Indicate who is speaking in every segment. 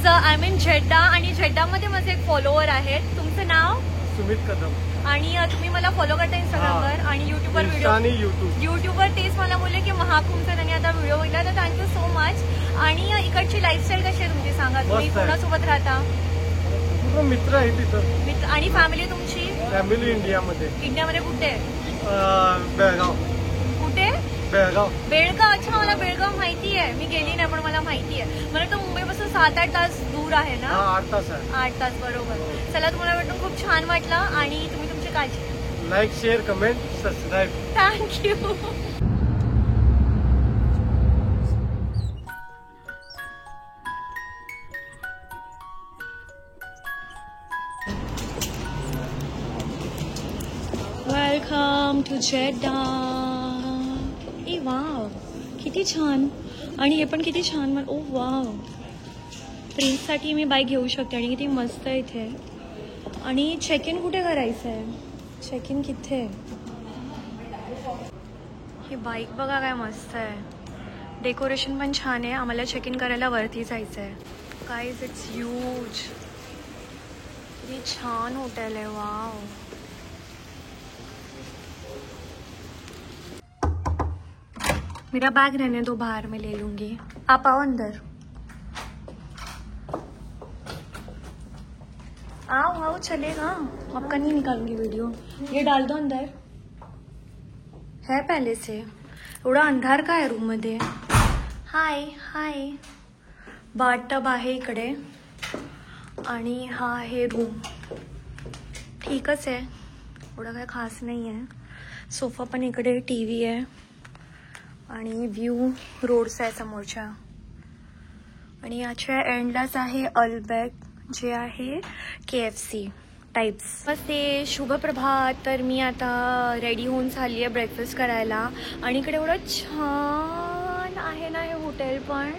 Speaker 1: It's I mean जेड्डा आणि जेड्डामध्ये माझे एक फॉलोअर आहेत. तुमचं नाव?
Speaker 2: सुमित कदम.
Speaker 1: आणि तुम्ही मला फॉलो करता इंस्टाग्रामवर आणि युट्यूबवर व्हिडिओ. युट्यूबवर तेच मला बोलले की महाकुंभचा त्यांनी आता व्हिडिओ बघितला, तर थँक्यू सो मच. आणि इकडची लाईफस्टाईल कशी आहे तुमची सांगा. तुम्ही कोणासोबत राहता?
Speaker 2: मित्र आहे तिथं.
Speaker 1: मित्र आणि फॅमिली तुमची?
Speaker 2: फॅमिली इंडियामध्ये.
Speaker 1: इंडियामध्ये कुठे?
Speaker 2: बेळगाव.
Speaker 1: कुठे?
Speaker 2: बेळगाव.
Speaker 1: बेळगाव. अच्छा, मला बेळगाव माहिती आहे. मी गेली नाही पण मला माहिती आहे. मला तर मुंबईपासून 7-8 तास दूर आहे ना?
Speaker 2: 8 तास आहे.
Speaker 1: 8 तास, बरोबर. चला, तुम्हाला भेटून खूप छान वाटलं आणि तुम्ही तुमची काळजी.
Speaker 2: Like, share, comment, subscribe.
Speaker 1: Thank you. Welcome to Jeddah. ए वाव, किती छान. आणि हे पण किती छान. ओ वाव, प्रिन्ससाठी मी बाईक घेऊ शकते आणि किती मस्त आहे इथे. आणि चेक इन कुठे करायचं आहे? चेक इन किथे? ही बाईक बघा काय मस्त आहे. डेकोरेशन पण छान आहे. आम्हाला चेक इन करायला वरती जायचं आहे. Guys, it's huge. किती छान हॉटेल आहे. वाव. मेरा बैग रहने दो, बाहर में ले लूंगी. आप आओ अंदर. आओ आओ, चलेगा. आपका नहीं निकालूंगी वीडियो. ये डाल दो अंदर. है पहले से. एवढा अंधार का आहे रूम मध्ये. हाय हाय. बाथटब आहे इकडे आणि हा आहे रूम. ठीकच आहे, एवढा काय खास नाही आहे. सोफा पण इकडे, टीव्ही आहे आणि व्ह्यू रोड्स आहे समोरच्या. आणि याच्या एंडलाच आहे अल्बॅक, जे आहे KFC टाइप्स. नमस्ते, शुभ प्रभात. तर मी आता रेडी होऊन चालली आहे ब्रेकफास्ट करायला. आणि इकडे एवढं छान आहे ना हे हॉटेल. पण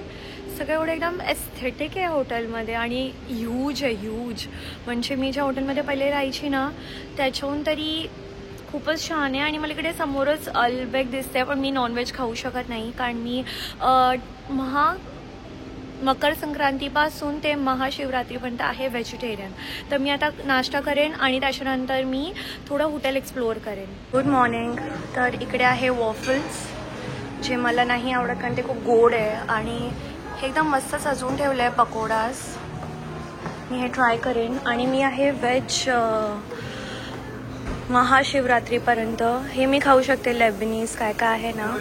Speaker 1: सगळं एवढं एकदम एस्थेटिक आहे हॉटेलमध्ये आणि ह्यूज आहे, ह्यूज. म्हणजे मी ज्या हॉटेलमध्ये पहिले राहायची ना त्याच्याहून तरी खूपच छान आहे. आणि मला इकडे समोरच अल्बॅक दिसते, पण मी नॉनव्हेज खाऊ शकत नाही कारण मी मकर संक्रांतीपासून ते महाशिवरात्रीपर्यंत आहे व्हेजिटेरियन. तर मी आता नाश्ता करेन आणि त्याच्यानंतर मी थोडं हॉटेल एक्सप्लोअर करेन. Good morning. तर इकडे आहे वॉफल्स, जे मला नाही आवडत कारण ते खूप गोड आहे. आणि हे एकदम मस्त सजवून ठेवलं आहे पकोडास. मी हे ट्राय करेन. आणि मी आहे व्हेज महाशिवरात्रीपर्यंत. हे मी खाऊ शकते. लेबनीज काय काय आहे ना.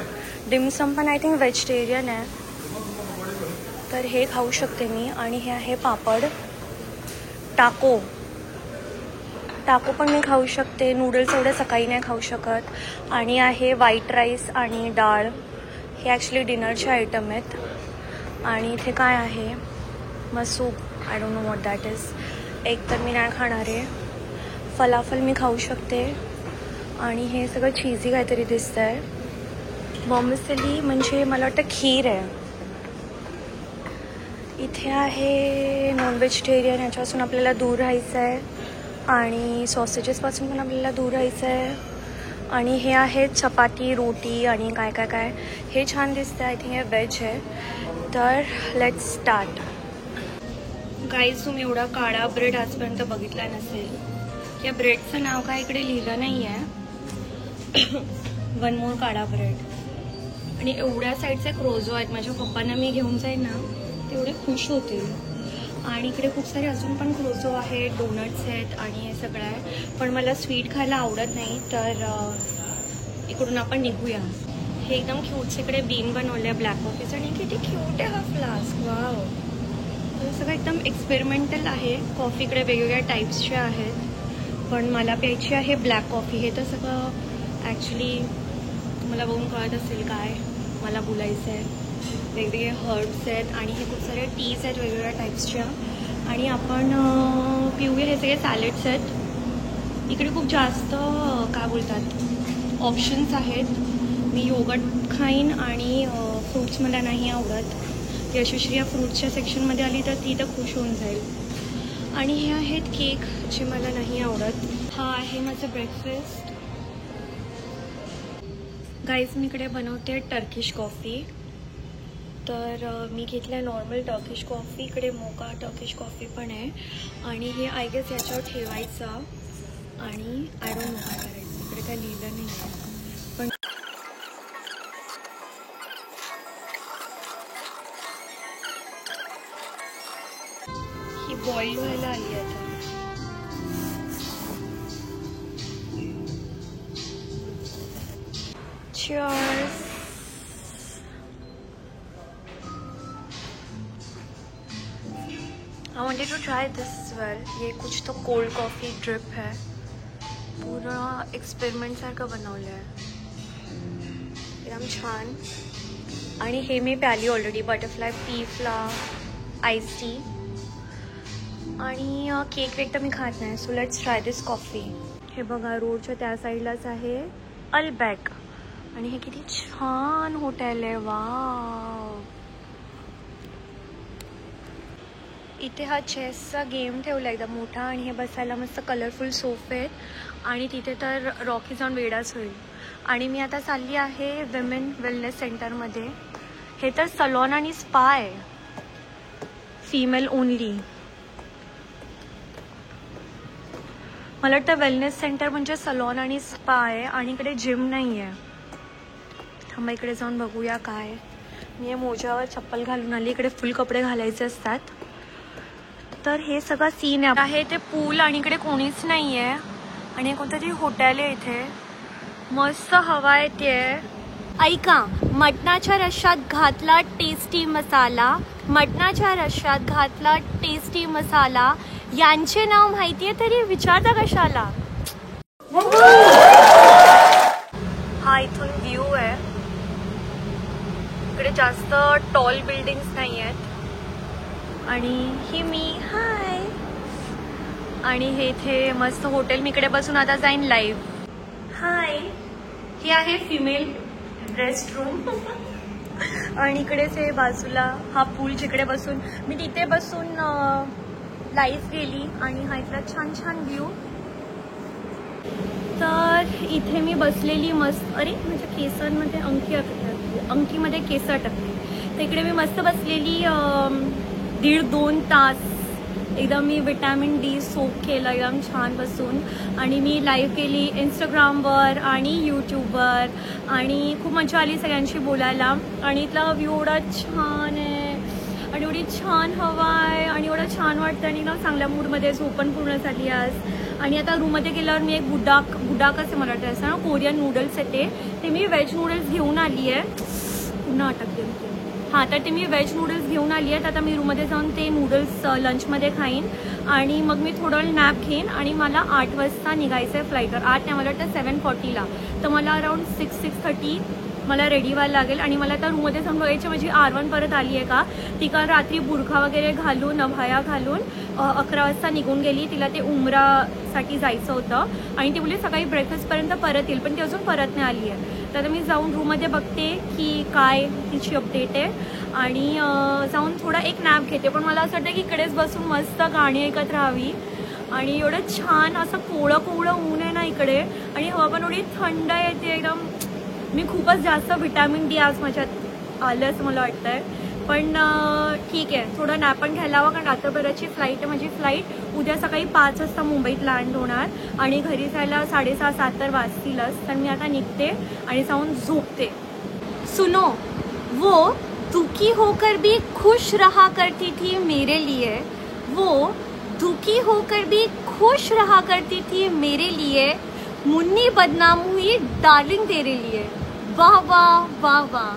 Speaker 1: डिमसम पण आय थिंक व्हेजिटेरियन आहे, तर हे खाऊ शकते मी. आणि हे आहे पापड. टाको पण मी खाऊ शकते. नूडल्स एवढे सकाळी नाही खाऊ शकत. आणि आहे व्हाईट राईस आणि डाळ. हे ॲक्च्युली डिनरचे आयटम आहेत. आणि इथे काय आहे, मसूप, I don't know what that is. एक तर मी नाही खाणार आहे. फलाफल मी खाऊ शकते. आणि हे सगळं चीजी काहीतरी दिसतं आहे. बॉम्बिसली म्हणजे मला वाटतं खीर आहे. इथे आहे नॉन व्हेजिटेरियन, याच्यापासून आपल्याला दूर राहायचं आहे. आणि सॉसेजेसपासून पण आपल्याला दूर राहायचं आहे. आणि हे आहे चपाती, रोटी आणि काय काय काय. हे छान दिसतं. आय थिंक हे व्हेज आहे. तर लेट्स स्टार्ट. गाईज, तुम्ही एवढा काळा ब्रेड आजपर्यंत बघितला नसेल. या ब्रेडचं नाव काय इकडे लिहिलं नाही आहे. वन मोर काळा ब्रेड. आणि एवढ्या साईडचे क्रोझो आहेत. माझ्या पप्पांना मी घेऊन जाईन ना, तेवढे खुश होतील. आणि इकडे खूप सारे अजून पण क्रोझो आहेत, डोनट्स आहेत आणि हे सगळं आहे. पण मला स्वीट खायला आवडत नाही, तर इकडून आपण निघूया. हे एकदम क्यूटचे इकडे बीन बनवले ब्लॅक कॉफीचं. आणि किती क्यूट आहे हा फ्लास्क. वाव. तर सगळं एकदम एक्सपेरिमेंटल आहे. कॉफी इकडे वेगवेगळ्या टाईप्सच्या आहेत, पण मला प्यायची आहे ब्लॅक कॉफी. हे तर सगळं ॲक्च्युली तुम्हाला बघून कळत असेल काय मला बोलायचं आहे. वेगवेगळे हर्ब्स आहेत आणि हे खूप सारे टीज आहेत वेगवेगळ्या टाईप्सच्या. आणि आपण पिऊया. हे सगळे सॅलेड्स आहेत. इकडे खूप जास्त काय बोलतात ऑप्शन्स आहेत. मी योगर्ट खाईन आणि फ्रूट्स मला नाही आवडत. यशस्वी या फ्रूट्सच्या सेक्शनमध्ये आली तर ती तर खुश होऊन जाईल. आणि हे आहेत केक, जे मला नाही आवडत. हा आहे माझं ब्रेकफास्ट. गाईज, मी इकडे बनवते टर्किश कॉफी. तर मी घेतलं आहे नॉर्मल टर्किश कॉफी. इकडे मोका टर्किश कॉफी पण आहे आणि हे आय गेस याच्यावर ठेवायचं आणि आय डोंट नो काय करायचं. इकडे काय लिहिलं नाही आहे पण ही बॉईल व्हायला आली आहे आता. Cheers. I wanted to try this as well. ये कुछ तो कोल्ड कॉफी ड्रिप है. पूरा एक्सपेरिमेंट सारखं बनवलं आहे. एकदम छान. आणि हे मी प्याली ऑलरेडी बटरफ्लाय पीफला आईस टी. आणि केक वेक तर मी खात नाही. So let's try this coffee. हे बघा रोडच्या त्या साईडलाच आहे अल्बॅक. आणि हे किती छान हॉटेल आहे. वाव. इथे हा चेसचा गेम ठेवला एकदम मोठा आणि हे बसायला मस्त कलरफुल सोफे आहेत आणि तिथे तर रॉकी जाऊन वेडाच होईल. आणि मी आता चालली आहे विमेन वेलनेस सेंटरमध्ये. हे तर सलॉन आणि स्पा आहे, फिमेल ओनली. मला वाटतं वेलनेस सेंटर म्हणजे सलॉन आणि स्पा आहे आणि इकडे जिम नाही आहे. थांबा इकडे जाऊन बघूया काय. मी मोजावर चप्पल घालून आली. इकडे फुल कपडे घालायचे असतात. तर हे सगळं सीन आहे ते पूल आणि इकडे कोणीच नाही आहे आणि कोणतं तरी हॉटेल आहे इथे. मस्त हवा येते. ऐका, मटणाच्या रश्श्यात घातला टेस्टी मसाला, मटणाच्या रश्श्यात घातला टेस्टी मसाला. यांचे नाव माहितीये तरी विचारता कशाला. हा इथून व्ह्यू आहे. इकडे जास्त टॉल बिल्डिंग्स नाही आहेत आणि ही मी हाय. आणि हे इथे मस्त हॉटेल. मी इकडे बसून आता जाईन लाईव्ह. हाय, हे आहे फिमेल रेस्ट रूम. आणि इकडेच हे बाजूला हा पूल जिकडे बसून मी तिथे बसून लाईव्ह गेली आणि हा इथला छान छान व्ह्यू. तर इथे मी बसलेली मस्त. अरे माझ्या केसांमध्ये अंगठीमध्ये केस अटकले. तर इकडे मी मस्त बसलेली 1.5-2 तास. एकदम मी विटॅमिन डी सोप केलं एकदम छान बसून. आणि मी लाईव्ह केली इंस्टाग्रामवर आणि यूट्यूबवर आणि खूप मजा आली सगळ्यांशी बोलायला. आणि इथला व्ह्यू एवढा छान आहे आणि एवढी छान हवा आहे आणि एवढं छान वाटतं आणि ना चांगल्या मूडमध्ये. झोप पण पूर्ण झाली आज. आणि आता रूममध्ये गेल्यावर मी एक बुडाक असे मला वाटतं असं ना कोरियन नूडल्स येते ते मी व्हेज नूडल्स घेऊन आली आहे. पुन्हा अटकते. हां, तर ते मी व्हेज नूडल्स घेऊन आली आहेत. आता मी रूममध्ये जाऊन ते नूडल्स लंचमध्ये खाईन आणि मग मी थोडं वेळ नॅप घेईन. आणि मला 8 वाजता निघायचं आहे फ्लाईटवर. 8 नाही, मला वाटतं 7:40ला. तर मला अराउंड 6:30 मला रेडी व्हायला लागेल. आणि मला आता रूममध्ये जाऊन बघायची माझी R1 परत आली आहे का. ती काल रात्री बुरखा वगैरे घालून अभाया घालून 11 वाजता निघून गेली. तिला ते उमरासाठी जायचं होतं आणि ती बोलली सकाळी ब्रेकफास्टपर्यंत परत येईल, पण ती अजून परत नाही आली आहे. तर मी जाऊन रूममध्ये बघते की काय तिची अपडेट आहे आणि जाऊन थोडा एक नॅप घेते. पण मला असं वाटतं की इकडेच बसून मस्त गाणी ऐकत राहावी. आणि एवढं छान असं कोवळं ऊन आहे ना इकडे आणि हवा पण एवढी थंड येते एकदम. मी खूपच जास्त विटॅमिन डी आज माझ्यात आलं असं मला वाटतंय. पण ठीक आहे, थोडं नॅप पण घ्यायला हवं कारण रात्रभराची फ्लाईट आहे माझी. फ्लाईट उद्या सकाळी 5 वाजता मुंबईत लँड होणार आणि घरी जायला 6:30-7 तर वाजतीलच. तर मी आता निघते आणि जाऊन झोपते. सुनो, वो दुखी होकर भी खुश रहा करती थी मेरे लिए, वो दुखी होकर भी खुश रहा करती थी मेरे लिए, मुन्नी बदनाम हुई डार्लिंग तेरे लिए. वाह वाह वाह वाह.